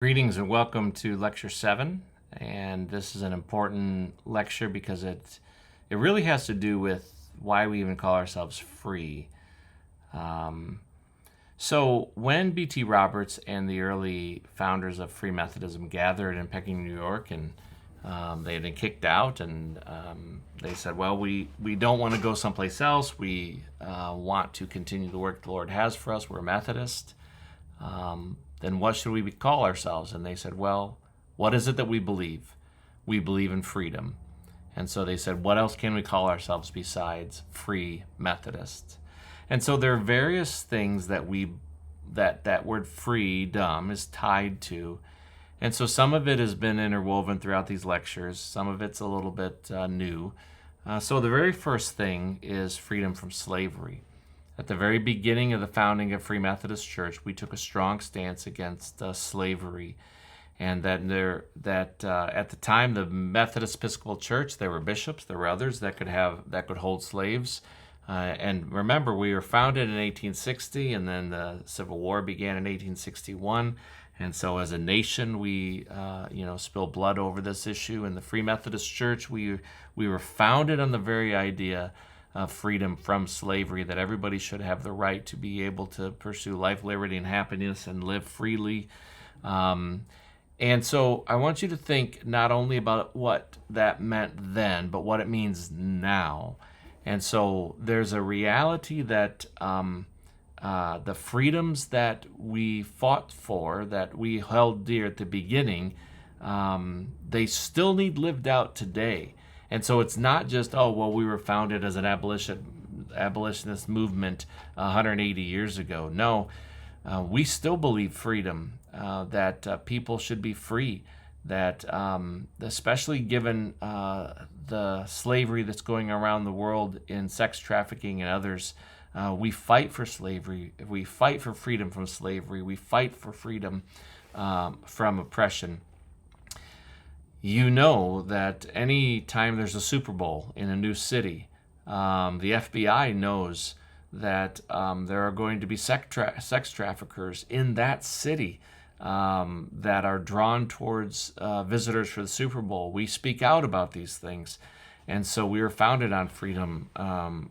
Greetings and welcome to Lecture 7. And this is an important lecture because it really has to do with why we even call ourselves free. So when B.T. Roberts and the early founders of Free Methodism gathered in Peking, New York, and they had been kicked out, and they said, well, we don't want to go someplace else. We want to continue the work the Lord has for us. We're Methodist. Then what should we call ourselves? And they said, well, what is it that we believe? We believe in freedom. And so they said, what else can we call ourselves besides Free Methodists? And so there are various things that that word freedom is tied to. And so some of it has been interwoven throughout these lectures. Some of it's a little bit new. So the very first thing is freedom from slavery. At the very beginning of the founding of Free Methodist Church, we took a strong stance against slavery, and at the time, the Methodist Episcopal Church, there were bishops, there were others that could hold slaves. And remember, we were founded in 1860, and then the Civil War began in 1861. And so, as a nation, we spilled blood over this issue. In the Free Methodist Church, we were founded on the very idea of freedom from slavery, that everybody should have the right to be able to pursue life, liberty, and happiness and live freely. And so I want you to think not only about what that meant then, but what it means now. And so there's a reality that the freedoms that we fought for, that we held dear at the beginning, they still need lived out today. And so it's not just, we were founded as an abolitionist movement 180 years ago. No, we still believe freedom, that people should be free, that especially given the slavery that's going around the world in sex trafficking and others, we fight for slavery. We fight for freedom from slavery. We fight for freedom from oppression. You know that any time there's a Super Bowl in a new city, the FBI knows that there are going to be sex traffickers in that city that are drawn towards visitors for the Super Bowl. We speak out about these things. And so we were founded on freedom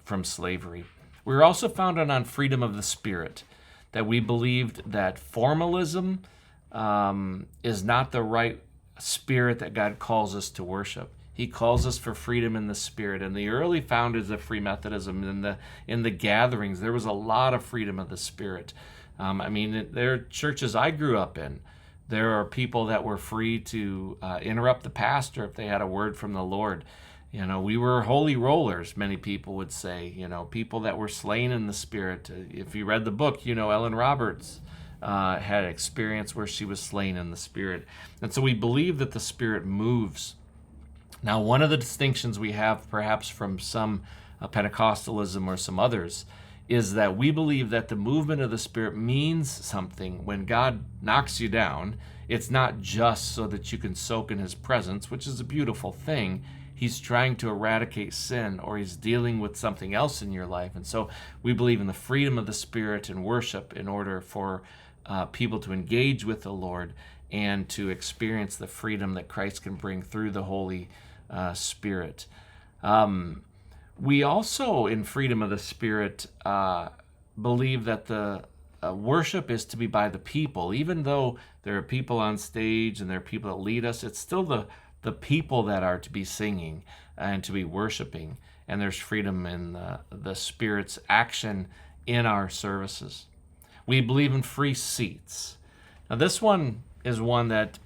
from slavery. We were also founded on freedom of the spirit, that we believed that formalism is not the right spirit that God calls us to worship. He calls us for freedom in the spirit. And the early founders of Free Methodism, in the gatherings, there was a lot of freedom of the spirit. There are churches I grew up in. There are people that were free to interrupt the pastor if they had a word from the Lord. We were holy rollers, many people would say. People that were slain in the spirit. If you read the book, Ellen Roberts had experience where she was slain in the spirit. And so we believe that the spirit moves. Now, one of the distinctions we have perhaps from some Pentecostalism or some others is that we believe that the movement of the spirit means something. When God knocks you down, it's not just so that you can soak in his presence, which is a beautiful thing. He's trying to eradicate sin, or he's dealing with something else in your life. And so we believe in the freedom of the spirit and worship in order for people to engage with the Lord and to experience the freedom that Christ can bring through the Holy Spirit. We also, in freedom of the Spirit, believe that the worship is to be by the people. Even though there are people on stage and there are people that lead us, it's still the people that are to be singing and to be worshiping. And there's freedom in the Spirit's action in our services. We believe in free seats. Now, this one is one that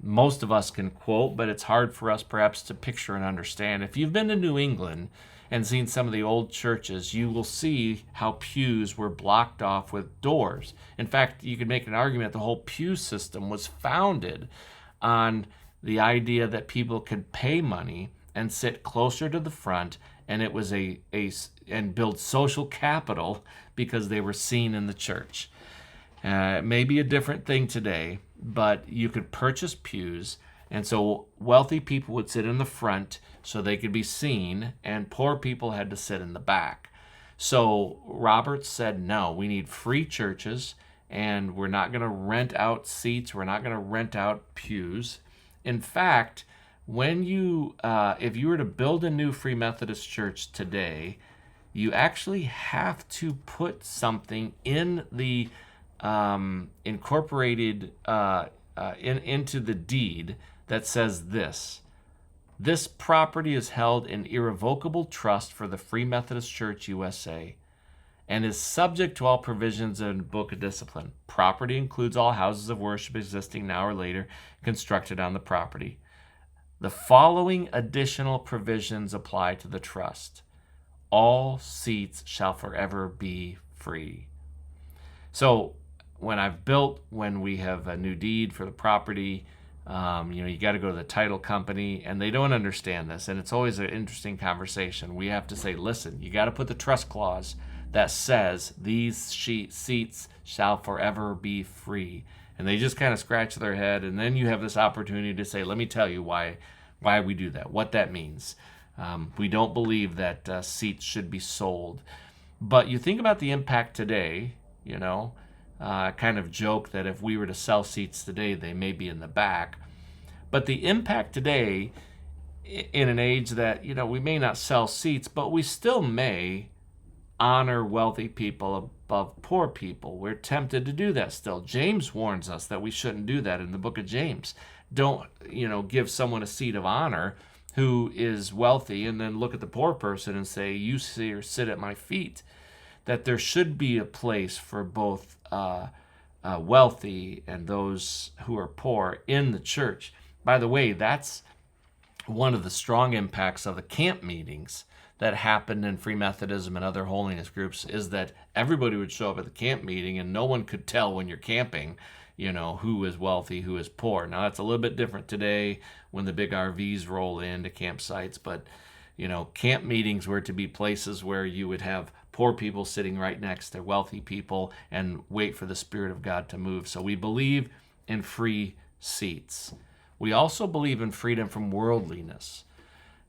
most of us can quote, but it's hard for us perhaps to picture and understand. If you've been to New England and seen some of the old churches, you will see how pews were blocked off with doors. In fact, you could make an argument the whole pew system was founded on the idea that people could pay money and sit closer to the front, and it was and build social capital because they were seen in the church. It may be a different thing today, but you could purchase pews, and so wealthy people would sit in the front so they could be seen, and poor people had to sit in the back. So Roberts said, no, we need free churches, and we're not going to rent out seats. We're not going to rent out pews. In fact, when if you were to build a new Free Methodist church today, you actually have to put something in the incorporated into the deed that says this. This property is held in irrevocable trust for the Free Methodist Church USA and is subject to all provisions in the Book of Discipline. Property includes all houses of worship existing now or later constructed on the property. The following additional provisions apply to the trust. All seats shall forever be free. So when we have a new deed for the property, you got to go to the title company, and they don't understand this, and it's always an interesting conversation. We have to say, listen, you got to put the trust clause that says these seats shall forever be free. And they just kind of scratch their head, and then you have this opportunity to say, let me tell you why we do that, what that means. We don't believe that seats should be sold. But you think about the impact today, kind of joke that if we were to sell seats today, they may be in the back. But the impact today, in an age that, we may not sell seats, but we still may honor wealthy people above poor people. We're tempted to do that still. James warns us that we shouldn't do that in the book of James. Don't, give someone a seat of honor who is wealthy and then look at the poor person and say, you sit at my feet. That there should be a place for both wealthy and those who are poor in the church. By the way, that's one of the strong impacts of the camp meetings that happened in Free Methodism and other holiness groups, is that everybody would show up at the camp meeting and no one could tell when you're camping, who is wealthy, who is poor. Now, that's a little bit different today when the big RVs roll into campsites, but, camp meetings were to be places where you would have poor people sitting right next to wealthy people and wait for the Spirit of God to move. So we believe in free seats. We also believe in freedom from worldliness.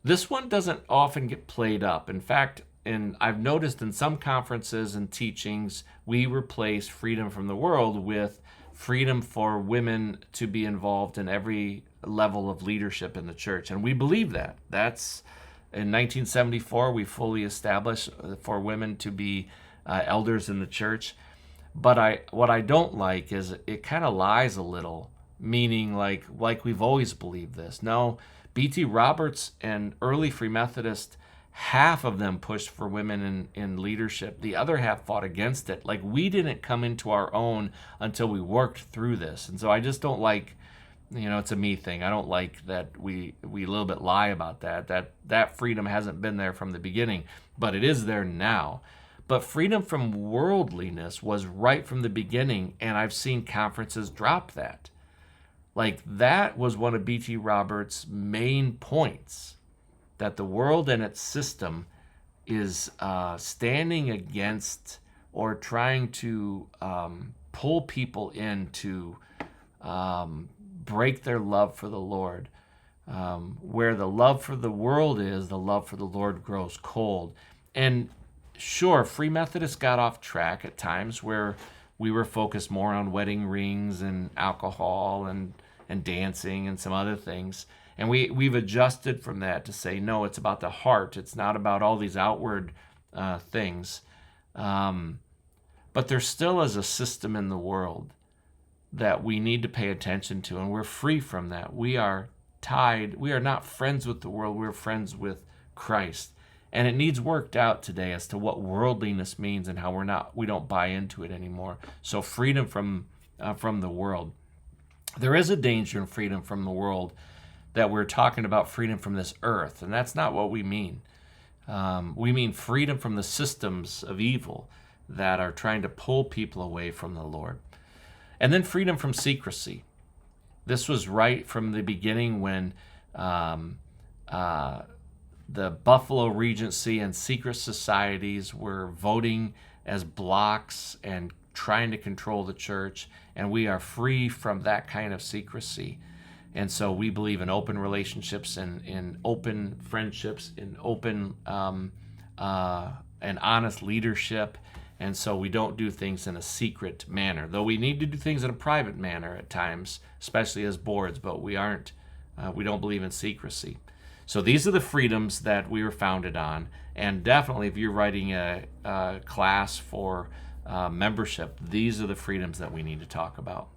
This one doesn't often get played up. In fact, I've noticed in some conferences and teachings, we replace freedom from the world with freedom for women to be involved in every level of leadership in the church. And we believe that. That's in 1974, we fully established for women to be elders in the church. But what I don't like is it kind of lies a little, meaning like we've always believed this. No, B.T. Roberts and early Free Methodist, half of them pushed for women in leadership. The other half fought against it. Like, we didn't come into our own until we worked through this. And so I just don't like, it's a me thing. I don't like that we a little bit lie about that freedom hasn't been there from the beginning, but it is there now. But freedom from worldliness was right from the beginning, and I've seen conferences drop that. Like, that was one of B.T. Roberts' main points, that the world and its system is standing against or trying to pull people in to break their love for the Lord. Where the love for the world is, the love for the Lord grows cold. And sure, Free Methodists got off track at times where we were focused more on wedding rings and alcohol and dancing and some other things. And we've adjusted from that to say, no, it's about the heart. It's not about all these outward things. But there still is a system in the world that we need to pay attention to, and we're free from that. We are not friends with the world, we're friends with Christ. And it needs worked out today as to what worldliness means and how we don't buy into it anymore. So freedom from the world. There is a danger in freedom from the world that we're talking about freedom from this earth, and that's not what we mean. We mean freedom from the systems of evil that are trying to pull people away from the Lord. And then freedom from secrecy. This was right from the beginning when the Buffalo Regency and secret societies were voting as blocks and trying to control the church, and we are free from that kind of secrecy. And so we believe in open relationships and in open friendships, in open and honest leadership. And so we don't do things in a secret manner, though we need to do things in a private manner at times, especially as boards, but we don't believe in secrecy. So these are the freedoms that we were founded on. And definitely if you're writing a class for membership, these are the freedoms that we need to talk about.